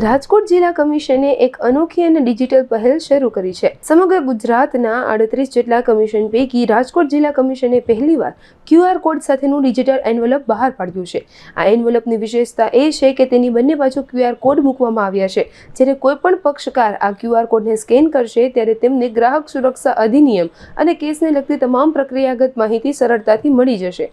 રાજકોટ જિલ્લા કમિશને એક અનોખી અને ડિજિટલ પહેલ શરૂ કરી છે। સમગ્ર ગુજરાતના 38 જેટલા કમિશન પૈકી રાજકોટ જિલ્લા કમિશને પહેલીવાર QR કોડ સાથેનું ડિજિટલ એન્વેલપ બહાર પાડ્યું છે। આ એન્વેલપની વિશેષતા એ છે કે તેની બંને બાજુ QR કોડ મૂકવામાં આવ્યા છે। જ્યારે કોઈ પણ પક્ષકાર આ QR કોડને સ્કેન કરશે ત્યારે તેમને ગ્રાહક સુરક્ષા અધિનિયમ અને કેસને લગતી તમામ પ્રક્રિયાગત માહિતી સરળતાથી મળી જશે।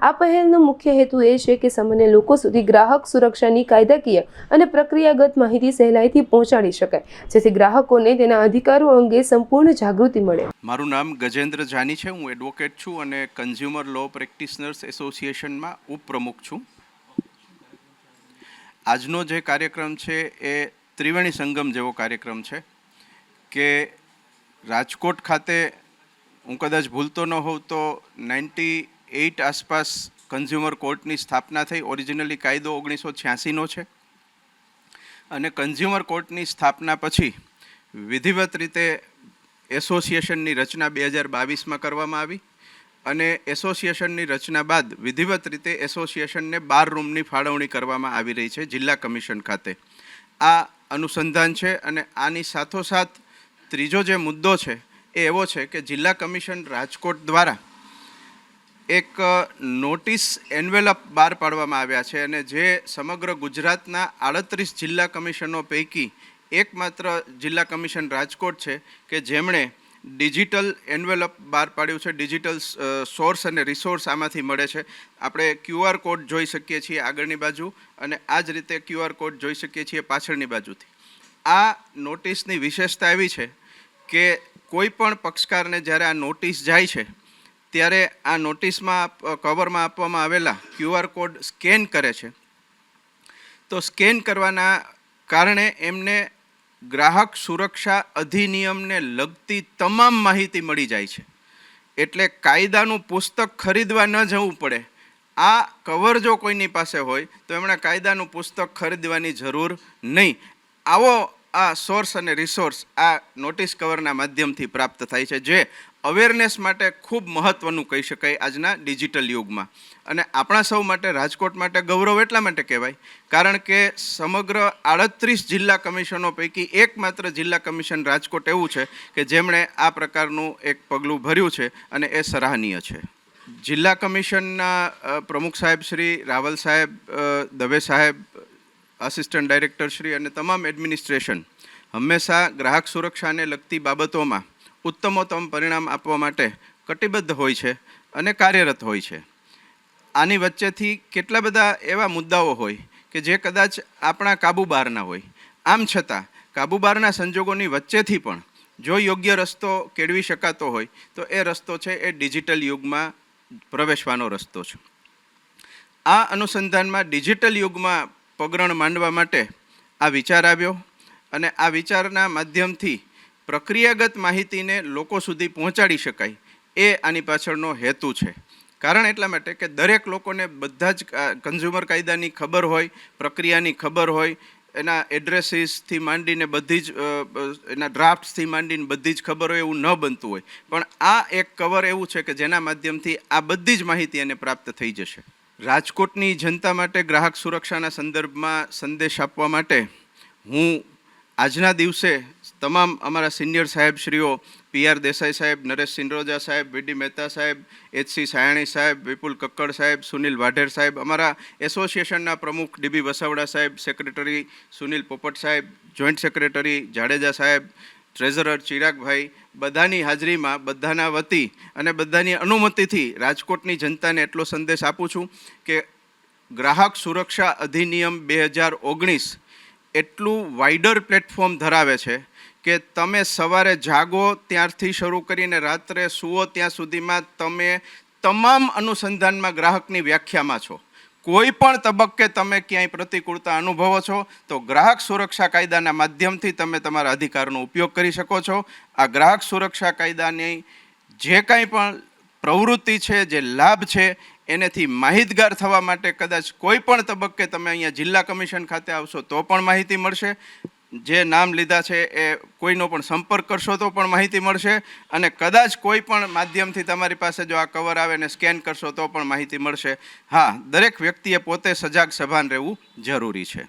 આ પહેલનો મુખ્ય હેતુ એ છે કે સામાન્ય લોકો સુધી ગ્રાહક સુરક્ષાની કાયદાકીય અને પ્રક્રિયાગત માહિતી સહેલાઈથી પહોંચાડી શકાય, જેથી ગ્રાહકોને તેના અધિકારો અંગે સંપૂર્ણ જાગૃતિ મળે। મારું નામ ગજેન્દ્ર જાની છે। હું એડવોકેટ છું અને કન્ઝ્યુમર લો પ્રેક્ટિશનર્સ એસોસિએશનમાં ઉપપ્રમુખ છું। આજનો જે કાર્યક્રમ છે એ ત્રિવેણી સંગમ જેવો કાર્યક્રમ છે કે રાજકોટ ખાતે હું કદાચ ભૂલતો ન હોઉં તો 98 આસપાસ કન્ઝ્યુમર કોર્ટની સ્થાપના થઈ। ઓરિજિનલી કાયદો 1986નો છે અને કન્ઝ્યુમર કોર્ટની સ્થાપના પછી વિધિવત રીતે એસોસિએશનની રચના 2022માં કરવામાં આવી અને એસોસિએશનની રચના બાદ વિધિવત રીતે એસોસિએશનને 12 રૂમની ફાળવણી કરવામાં આવી રહી છે જિલ્લા કમિશન ખાતે। આ અનુસંધાન છે અને આની સાથોસાથ ત્રીજો જે મુદ્દો છે એ એવો છે કે જિલ્લા કમિશન રાજકોટ દ્વારા એક નોટિસ એન્વેલપ બહાર પાડવામાં આવ્યા છે અને જે સમગ્ર ગુજરાતના 38 જિલ્લા કમિશનો પૈકી એકમાત્ર જિલ્લા કમિશન રાજકોટ છે કે જેમણે ડિજિટલ એન્વેલપ બહાર પાડ્યું છે। ડિજિટલ સોર્સ અને રિસોર્સ આમાંથી મળે છે। આપણે QR કોડ જોઈ શકીએ છીએ આગળની બાજુ અને આ જ રીતે QR કોડ જોઈ શકીએ છીએ પાછળની બાજુથી। આ નોટિસની વિશેષતા એવી છે કે કોઈ પણ પક્ષકારને જ્યારે આ નોટિસ જાય છે ત્યારે આ નોટિસમાં કવરમાં આપવામાં આવેલા QR કોડ સ્કેન કરે છે તો સ્કેન કરવાના કારણે એમને ગ્રાહક સુરક્ષા અધિનિયમને લગતી તમામ માહિતી મળી જાય છે। એટલે કાયદાનું પુસ્તક ખરીદવા ન જવું પડે। આ કવર જો કોઈની પાસે હોય તો એમણે કાયદાનું પુસ્તક ખરીદવાની જરૂર નહીં। આવો આ સોર્સ અને રિસોર્સ આ નોટિસ કવરના માધ્યમથી પ્રાપ્ત થાય છે, જે અવેરનેસ માટે ખૂબ મહત્ત્વનું કહી શકાય આજના ડિજિટલ યુગમાં। અને આપણા સૌ માટે રાજકોટ માટે ગૌરવ એટલા માટે કહેવાય કારણ કે સમગ્ર 38 જિલ્લા કમિશનો પૈકી એકમાત્ર જિલ્લા કમિશન રાજકોટ એવું છે કે જેમણે આ પ્રકારનું એક પગલું ભર્યું છે અને એ સરાહનીય છે। જિલ્લા કમિશનના પ્રમુખ સાહેબ શ્રી રાવલ સાહેબ, દવે સાહેબ, આસિસ્ટન્ટ ડાયરેક્ટર શ્રી અને તમામ એડમિનિસ્ટ્રેશન હંમેશા ગ્રાહક સુરક્ષાને લગતી બાબતોમાં ઉત્તમોત્તમ પરિણામ આપવા માટે કટિબદ્ધ હોય છે અને કાર્યરત હોય છે। આની વચ્ચેથી કેટલા બધા એવા મુદ્દાઓ હોય કે જે કદાચ આપણા કાબુ બહારના હોય, આમ છતાં કાબુ બહારના સંજોગોની વચ્ચેથી પણ જો યોગ્ય રસ્તો કેળવી શકાતો હોય તો એ રસ્તો છે એ ડિજિટલ યુગમાં પ્રવેશવાનો રસ્તો છે। આ અનુસંધાનમાં ડિજિટલ યુગમાં પગરણ માંડવા માટે આ વિચાર આવ્યો અને આ વિચારના માધ્યમથી પ્રક્રિયાગત માહિતીને લોકો સુધી પહોંચાડી શકાય એ આની પાછળનો હેતુ છે। કારણ એટલા માટે કે દરેક લોકોને બધા જ કન્ઝ્યુમર કાયદાની ખબર હોય, પ્રક્રિયાની ખબર હોય, એના એડ્રેસીસથી માંડીને બધી જ એના ડ્રાફ્ટ્સથી માંડીને બધી જ ખબર હોય એવું ન બનતું હોય, પણ આ એક કવર એવું છે કે જેના માધ્યમથી આ બધી જ માહિતી એને પ્રાપ્ત થઈ જશે। રાજકોટની જનતા માટે ગ્રાહક સુરક્ષાના સંદર્ભમાં સંદેશ આપવા માટે હું આજના દિવસે તમામ અમારા સિનિયર સાહેબશ્રીઓ PR દેસાઈ સાહેબ, નરેશ સિંડરોજા સાહેબ, VD મહેતા સાહેબ, HC સાયણી સાહેબ, વિપુલ કક્કડ સાહેબ, સુનિલ વાઢેર સાહેબ, અમારા એસોસિએશનના પ્રમુખ DB વસાવડા સાહેબ, સેક્રેટરી સુનિલ પોપટ સાહેબ, જોઈન્ટ સેક્રેટરી જાડેજા સાહેબ, ટ્રેઝરર ચિરાગભાઈ, બધાની હાજરીમાં બધાના વતી અને બધાની અનુમતિથી રાજકોટની જનતાને એટલો સંદેશ આપું છું કે ગ્રાહક સુરક્ષા અધિનિયમ 2019 એટલું વાઇડર પ્લેટફોર્મ ધરાવે છે કે તમે સવારે જાગો ત્યારથી શરૂ કરીને રાત્રે સૂવો ત્યાં સુધીમાં તમે તમામ અનુસંધાનમાં ગ્રાહકની વ્યાખ્યામાં છો। કોઈ પણ તબક્કે તમે ક્યાંય પ્રતિકૂળતા અનુભવો છો તો ગ્રાહક સુરક્ષા કાયદાના માધ્યમથી તમે તમારા અધિકારનો ઉપયોગ કરી શકો છો। આ ગ્રાહક સુરક્ષા કાયદાની જે કાંઈ પણ પ્રવૃત્તિ છે, જે લાભ છે, એનેથી માહિતગાર થવા માટે કદાચ કોઈ પણ તબક્કે તમે અહીંયા જિલ્લા કમિશન ખાતે આવશો તો પણ માહિતી મળશે। જે નામ લીધા છે એ કોઈનો પણ સંપર્ક કરશો તો પણ માહિતી મળશે અને કદાચ કોઈ પણ માધ્યમથી તમારી પાસે જો આ કવર આવે ને સ્કેન કરશો તો પણ માહિતી મળશે। હા, દરેક વ્યક્તિએ પોતે સજાગ સભાન રહેવું જરૂરી છે।